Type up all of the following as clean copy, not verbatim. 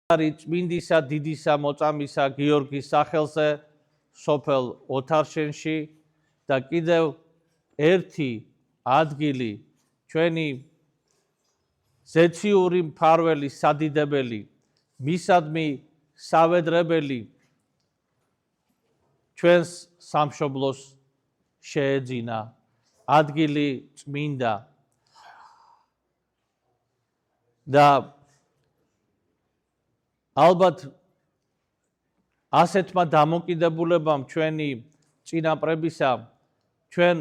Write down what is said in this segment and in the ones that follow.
არის წმინდისა დიდისა მოწამისა გიორგის სახელზე სოფელ ოთარშენში და კიდევ ერთი ადგილი ჩვენი ზეციური მფარველი სადიდებელი მისადმი სავედრებელი ჩვენს სამშობლოს შეეძინა ადგილი წმინდა და ალბათ ასეთმა დამოკიდებულებამ ჩვენი წინაპრებისა ჩვენ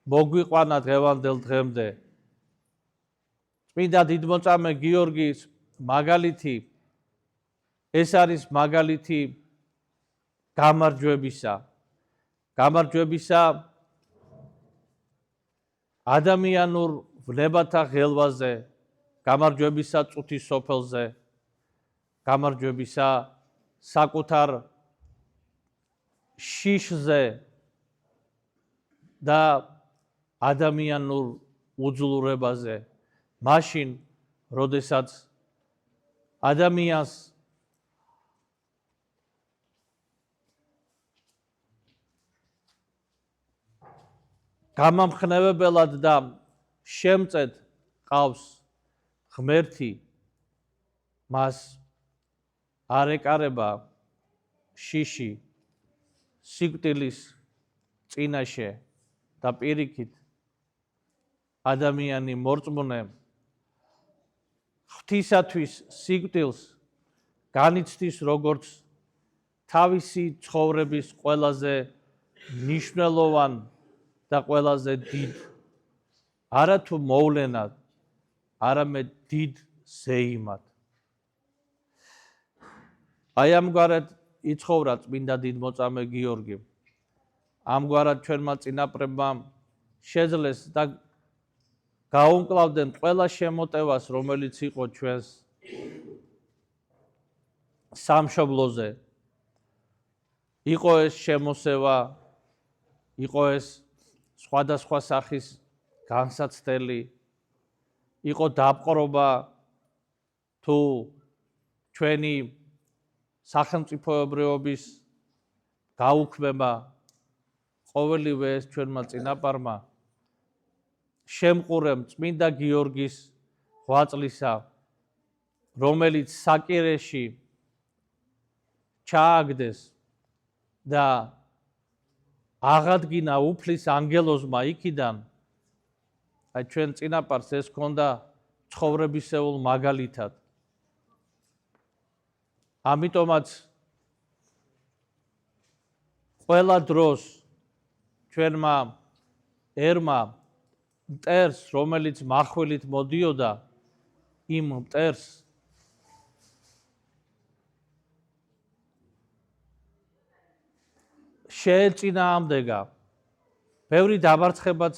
მოგვიყვანა დღევანდელ დღემდე წმინდა დიდმოწამე გიორგის მაგალითი ეს არის მაგალითი გამარჯვებისა ადამიანურ ვნებათა ღელვაზე გამარჯვებისა წუთის სოფელზე გამარჯვებისა საკუთარ შიშზე და ადამიანურ უძლურებაზე მაშინ როდესაც ადამიანს გამამხნევებელად და შემწედ ყავს ღმერთი მას არ ეკარება შიში სიკვდილის წინაშე და პირიქით ადამიანი მორწმუნე ღვთისათვის სიკვდილს განიცდის როგორც თავისი ცხოვრების ყველაზე მნიშვნელოვან და ყველაზე დიდ არათუ მოვლენად არამედ დიდ ზეიმად აი ამგვარად იცხოვრა წმინდა დიდმოწამე გიორგი ამგვარად ჩვენმა წინაპრებმა შეძლეს და გაუმკლავდნენ ყველა შემოტევას რომელიც იყო ჩვენს სამშობლოზე იყო ეს შემოსევა იყო ეს სხვადასხვა სახის განსაცდელი იყო დაპყრობა თუ ჩვენი სახელმწიფოებრიობის გაუქმება ყოველივე ეს ჩვენმა წინაპარმა შემყურემ წმინდა გიორგის ღვაწლისა რომელიც საკირეში ჩააგდეს და აღადგინა უფლის ანგელოზმა იქიდან აი ჩვენ წინაპარს ეს ქონდა ცხოვრებისეულ მაგალითად ამიტომაც ყველა დროს ჩვენმა ერმა მტერს რომელიც מחვილით მოდიოდა იმ მტერს შეეწინააღმდეგა ბევრი დამარცხებაც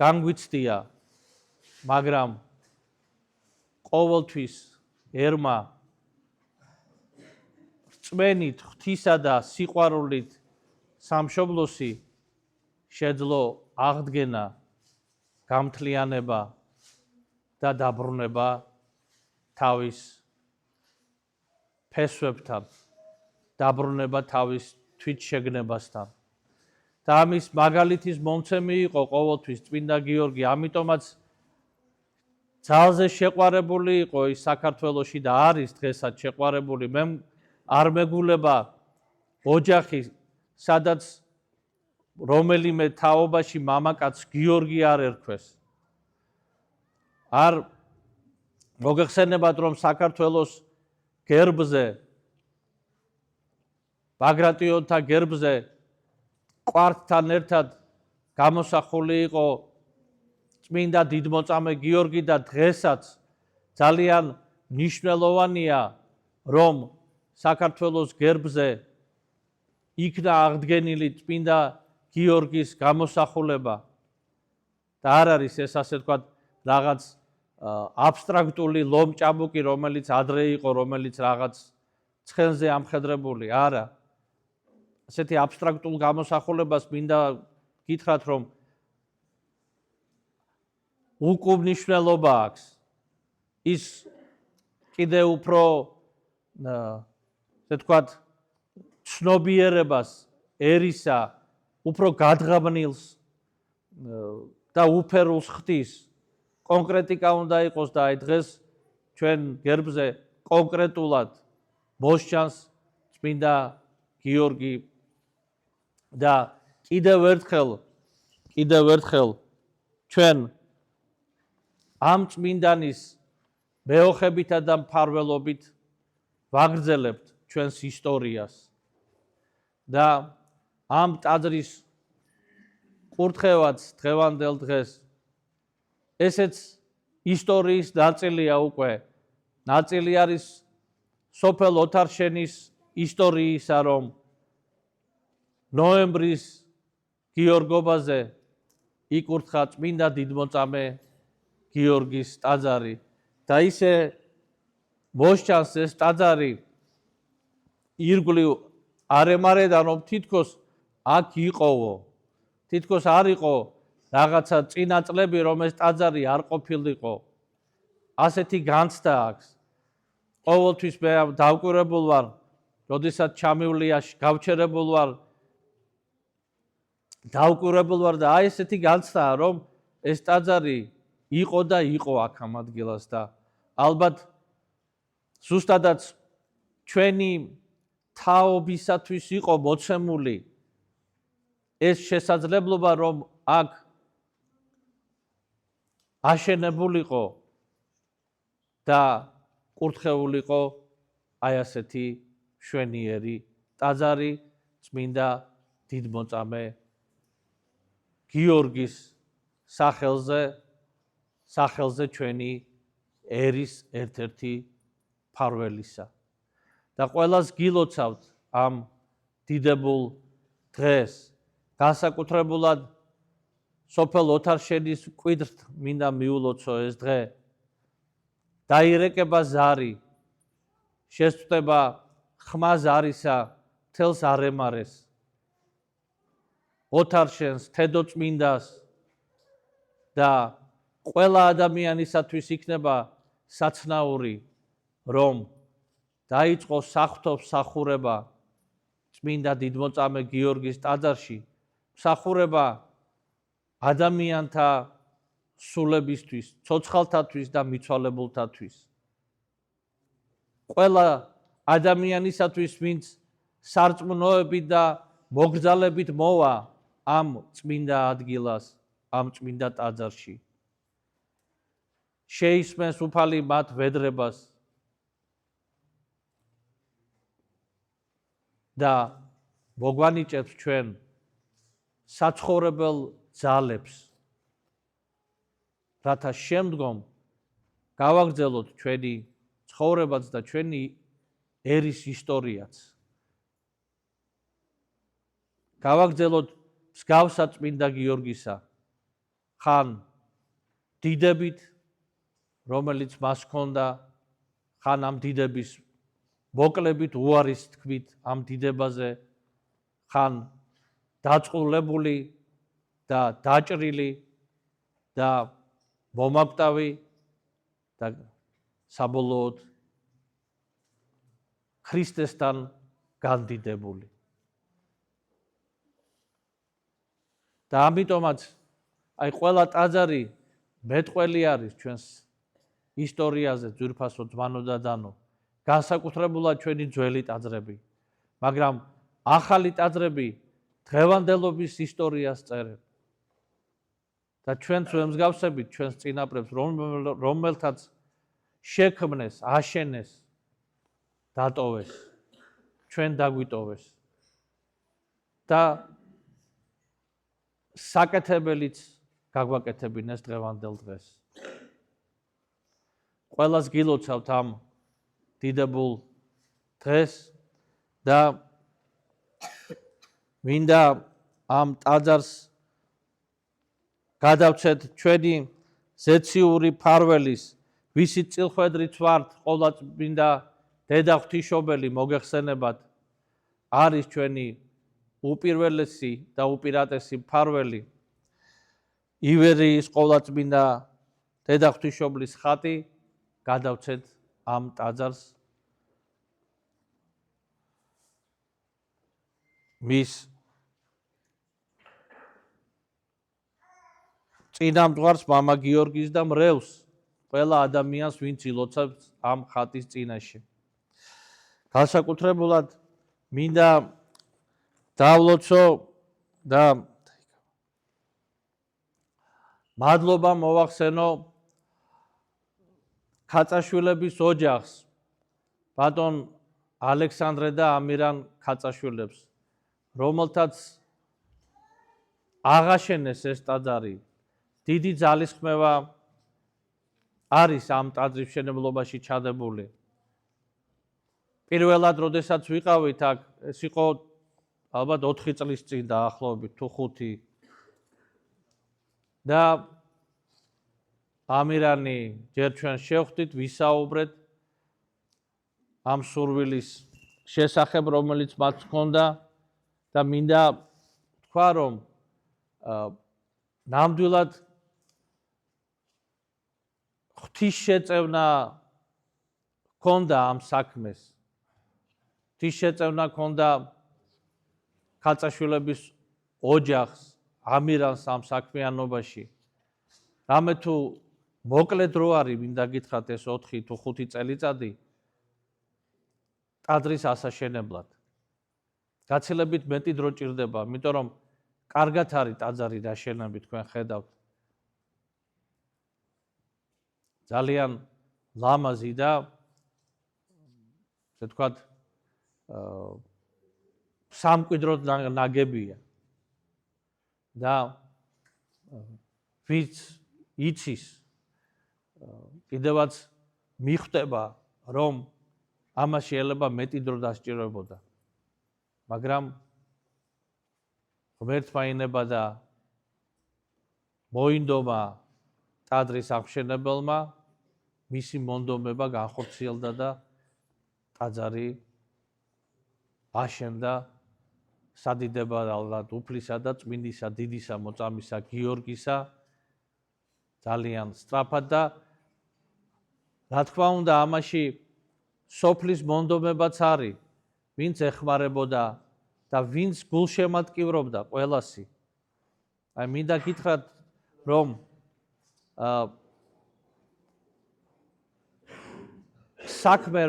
განგვიცდია მაგრამ ყოველთვის ერმა რწმენით ღვთისა და სიყვარულით სამშობლოსი შეძლო აღდგენა გამთლიანება და დაბრუნება თავის ფესვებთან დაბრუნება თავის თვითშეგნებასთან და ამის მაგალითის მომცემი იყო ყოველთვის წმინდა გიორგი ამიტომაც ძალზე შეყვარებული იყო ის საქართველოში და არის დღესაც შეყვარებული მე არ მეგულება ოჯახი სადაც რომელიმე თაობაში მამაკაც გიორგი არ ერქვეს არ მოგეხსენებათ რომ საქართველოს გერბზე ბაგრატიონთა გერბზე ყვართთან ერთად გამოსახული იყო წმინდა დიდმოწამე გიორგი და დღესაც ძალიან მნიშვნელოვანია რომ საქართველოს გერბზე იქნა აღდგენილი წმინდა გიორგის გამოსახულება და არ არის ეს ასე ვთქვათ რაღაც აბსტრაქტული ლომჭაბუკი რომელიც ადრე იყო რომელიც რაღაც ცხენზე ამხედრებული არა ასეთი აბსტრაქტულ გამოსახულებას მინდა გითხრათ რომ უკუპ მნიშვნელობა აქვს ის კიდე უფრო ესე ვთქვათ ცნობიერებას ერისა უფრო გადღაბნილს და უფერულს ხდის. კონკრეტიკა უნდა იყოს და აი დღეს ჩვენ გერბზე კონკრეტულად მოსჩანს წმინდა გიორგი და კიდევ ერთხელ ჩვენ ამ წმინდანის მეოხებითა და მფარველობით ვაგრძელებთ ჩვენს ისტორიას და ამ ტაძრის კურთხევაც დღევანდელ დღეს ესეც ისტორიის ნაწილია უკვე. ნაწილი არის სოფელ ოთარშენის ისტორიისა, რომ ნოემბრის გიორგობაზე იკურთხა წმინდა დიდმოწამე გიორგის ტაძარი და ისე მოსჩანს ეს ტაძარი ირგვლივ არემარედან, რომ თითქოს აქ იყოვო. თითქოს არ იყო რაღაცა წინა წლები, რომ ეს ტაძარი არ ყოფილიყო. ასეთი განცდა აქვს. ყოველთვის მე დავკვირებულ ვარ, როდესაც ჩამივლია, გავჩერებულ ვარ, და აი ესეთი განცდაა, რომ ეს ტაძარი იყო და იყო აქ ამ ადგილას და ალბათ ზუსტადაც ჩვენი თაობისათვის იყო მოცემული ეს შესაძლებლობა, რომ აქ აშენებულიყო და კურთხეულიყო აი ასეთი მშვენიერი ტაძარი წმინდა დიდმოწამე გიორგის სახელზე ჩვენი ერის ერთ-ერთი მფარველისა. და ყველას გილოცავთ ამ დიდებულ დღეს, განსაკუთრებულად სოფელ ოთარშენის მკვიდრთ მინდა მიულოცო ეს დღე. დაირეკება ზარი, შესწვდება ხმა ზარისა მთელს არემარეს, ოთარშენს, თედოწმინდას და ყველა ადამიანისათვის იქნება საცნაური, რომ დაიწყოს საღვთო-მსახურება წმინდა დიდმოწამე გიორგის ტაძარში, მსახურება ადამიანთა სულებისთვის, ცოცხალთათვის და მიცვალებულთათვის. ყველა ადამიანისათვის, ვინც სარწმუნოებით და მოგზალებით მოვა ამ წმინდა ადგილას, ამ წმინდა ტაძარში. შეისმენს უფალი მათ ვედრებას და მოგვანიჭებს ჩვენ საცხოვრებელ ძალებს, რათა შემდგომ გავაგრძელოთ ჩვენი ცხოვრებაც და ჩვენი ერის ისტორიაც. გავაგრძელოთ მსგავსად წმინდა გიორგისა, ხან დიდებით, რომელიც მას ჰქონდა, ხან ამ დიდების მოკლებით უარის თქმით ამ დიდებაზე, ხან დაწყულებული და დაჭრილი და მომაკვდავი და საბოლოოდ ქრისტესთან განდიდებული. და ამიტომაც აი ყველა ტაძარი მეტყველი არის ჩვენს ისტორიაზე, ძვირფასო, ძმანო და დანო, განსაკუთრებულად ჩვენი ძველი ტაძრები, მაგრამ ახალი ტაძრები დღევანდელობის ისტორიას წერენ. და ჩვენც ვემსგავსებით ჩვენს წინაპრებს, რომელთაც შექმნეს, აშენეს, დატოვეს, ჩვენ დაგვიტოვეს და საკეთებელიც გაგვაკეთებინეს დღევანდელ დღეს. ყველას გილოცავთ ამ დიდებულ დღეს და მინდა ამ ტაძარს გადავცეთ ჩვენი ზეციური მფარველის, ვისი წილხვედრით ვართ, ყოვლადწმინდა დედა ღვთისმშობელი მოგეხსენებათ, არის ჩვენი უპირველესი და უპირატესი მფარველი, ივერიის ყოვლადწმინდა დედა ღვთისმშობლის ხატი, გადავცეთ ამ ტაძარს მის წინამძღვარს მამა გიორგის და მრევლს ყველა ადამიანს ვინც ილოცავს ამ ხატის წინაშე. განსაკუთრებულად მინდა დავლოცო და მადლობა მოვახსენო ქაწაშვილების ოჯახს, ბატონ ალექსანდრე და ამირან ქაწაშვილებს, რომელთაც აღაშენეს ეს ტაძარი. დიდი ძალისხმევა არის ამ ტაძრის მშენებლობაში ჩადებული. პირველად, როდესაც ვიყავით აქ, ეს იყო ალბათ 4 წლის წინ დაახლოებით თუ 5. და ამირანი ჯერ ჩვენ შევხვდით, ვისაუბრეთ ამ სურვილის შესახებ, რომელიც მათ ჰქონდა და მინდა თქვა, რომ ნამდვილად ღვთის შეწევნა ჰქონდა ამ საქმეს. ღვთის შეწევნა ჰქონდა ქაწაშვილების ოჯახს, ამირანს ამ საქმიანობაში. რამე თუ მოკლე დრო არის, მინდა გითხრათ ეს 4 თუ 5 წელიწადი ტაძრის ასაშენებლად. გაცილებით მეტი დრო ჭირდება, იმიტომ რომ კარგად არის ტაძარი დაშენები, თქვენ ხედავთ. ძალიან ლამაზი და ესე ვთქვათ სამკვიდროდ ნაგებია. და ვინც იცის კიდევაც მიხვდება, რომ ამას შეიძლება მეტი დრო დასჭირებოდა. მაგრამ ღმერთმა ინება და მოინდომა ტაძრის აღმშენებელმა, მისი მონდომება განხორციელდა და ტაძარი აშენდა სადიდებალად უფლისა და წმინდისა დიდისა მოწამისა გიორგისა ძალიან სწრაფად და რა თქმა უნდა ამაში სოფლის მონდომებაც არის, ვინც ეხმარებოდა და ვინც გულშემატკივრობდა ყველასი. აი მინდა გითხრათ, რომ საქმე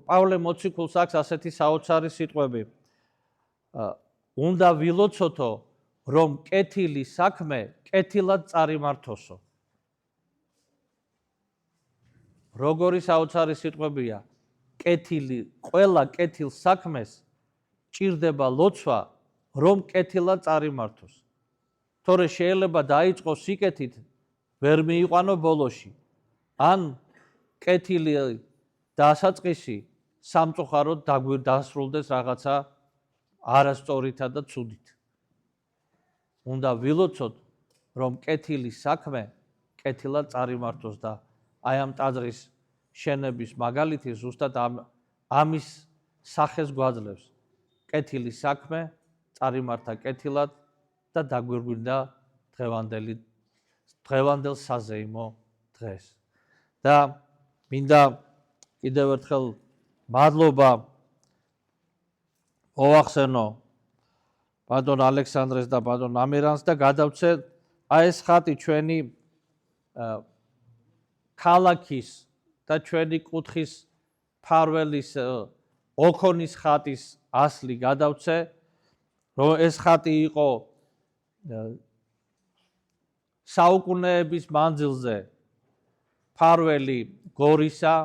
პავლე მოციქულს აქვს ასეთი საოცარი სიტყვები. უნდა ვილოცოთო, რომ კეთილი საქმე კეთილად წარიმართოსო. როგორი საოცარი სიტყვებია. კეთილი, ყველა კეთილ საქმეს ჭირდება ლოცვა, რომ კეთილად წარიმართოს. თორე შეიძლება დაიწყოს სიკეთით, ვერ მიიყვანო ბოლოში. ან კეთილი დასაწყისი სამწუხაროდ დასრულდეს რაღაცა არასწორითა და ცუდით. უნდა ვილოცოთ, რომ კეთილი საქმე კეთილად წარიმართოს და აი ამ ტაძრის შენების მაგალითი ზუსტად ამის სახეს გვაძლევს. კეთილი საქმე წარიმართა კეთილად და დაგვირგვინდა დღევანდელ საზეიმო დღეს. და მინდა კიდევ ერთხელ მადლობა მოვახსენო ბატონ ალექსანდრეს და ბატონ ამირანს და გადავცე აი ეს ხატი ჩვენი ქალაქის და ჩვენი კუთხის ფარველის ოქონის ხატის ასლი გადავცე, რომ ეს ხატი იყო საუკუნეების მანძილზე ფარველი გორისა,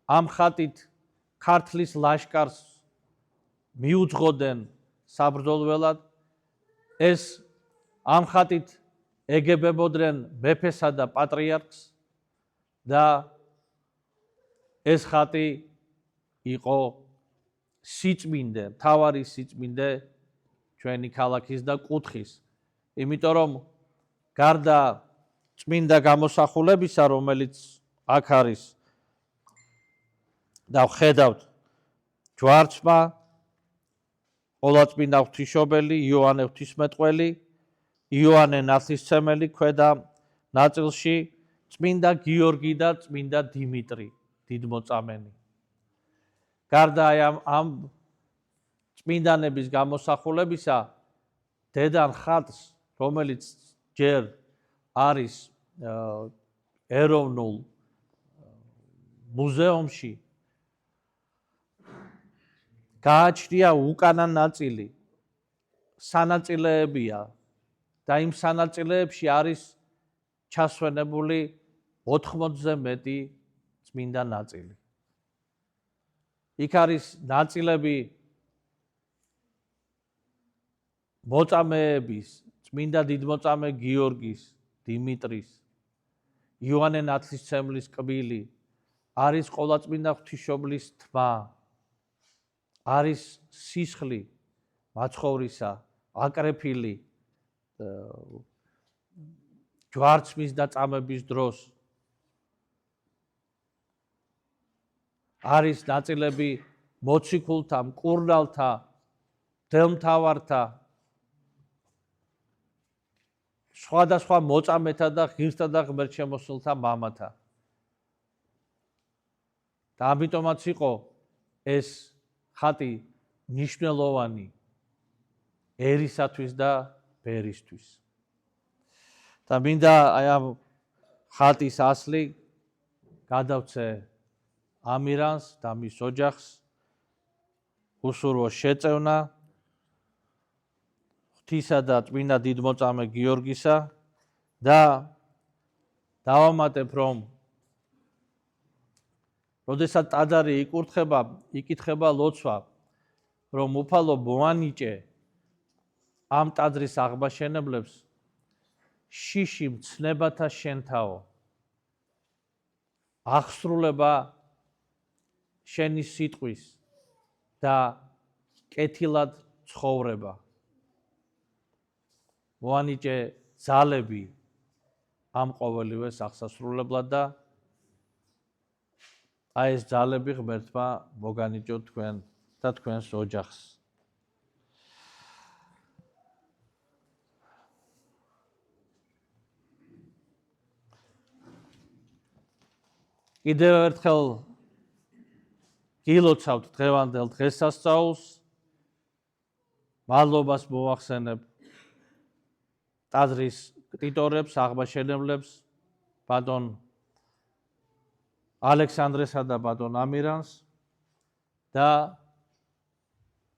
ამ ხატით ქართლის ლაშკარს მიუძღოდნენ საბრძოლველად, ეს ამ ხატით ეგებებოდნენ მეფესა და პატრიარქს და ეს ხატი იყო სიწმინდე, მთავარი სიწმინდე ჩვენი ქალაქის და კუთხის. იმიტომ რომ გარდა წმინდა გამოსახულებისა, რომელიც აქ არის და ვხედავთ ჯვარცმა, ყოლაწმინდა ღვთისმშობელი, იოანე ღვთისმეტყველი, იოანე ნათლისმცემელი ქვედა ნაწილში, წმინდა გიორგი და წმინდა დიმიტრი. დიდმოწამენი. გარდა ამ წმინდანების გამოსახულებისა, დედან ხატს, რომელიც ჯერ არის ეროვნულ მუზეუმში, გააჩნია უკანა ნაწილი, სანაწილეებია და იმ სანაწილეებში არის ჩასვენებული 80-ზე მეტი წმინდა ნაწილი. იქ არის ნაწილები მოწამეების, წმინდა დიდმოწამე გიორგის, დიმიტრის, იოანე ნათლისმცემლის კბილი, არის ყოვლადწმინდა ღვთისმშობლის თმა, არის სისხლი მაცხოვრისა, აკრეფილი ჯვარცმის და წამების დროს, არის ნაწილები მოციქულთა, მკურნალთა, მდელმთავართა, სხვადასხვა მოწამეთა და ღირსთა და ღმერთშემოსულთა მამათა. და ამიტომაც იყო ეს ხატი მნიშვნელოვანი ერისათვის და ბერისთვის. და მინდა აი ამ ხატის ასლი გადავცე ამირანს და მის ოჯახს უსურვო შეწევნა ღვთისა და წმინდა დიდმოწამე გიორგისა და დავამატებ, რომ როდესაც ტაძარი იკითხება ლოცვა, რომ უფალო მოანიჭე ამ ტაძრის აღმაშენებლებს შიში მცნებათა შენთაო, აღსრულება შენი სიტყვის და კეთილად ცხოვრება. მოანიჭე ძალები ამ ყოველივეს აღსასრულებლად და აი ეს ძალები ღმერთმა მოგანიჭოთ თქვენ და თქვენს ოჯახს. კიდევ ერთხელ გილოცავთ დღევანდელ დღესასწაულს, მადლობას მოვახსენებ ტაძრის ქტიტორებს, აღმაშენებლებს, ბატონ ალექსანდრესა და ბატონ ამირანს და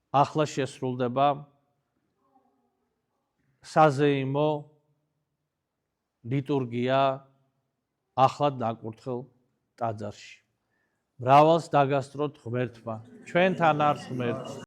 ახლა შესრულდება საზეიმო ლიტურგია ახლად ნაკურთხელ ტაძარში. მრავალს დაგასწროთ ღმერთმა, ჩვენთან არს ღმერთი.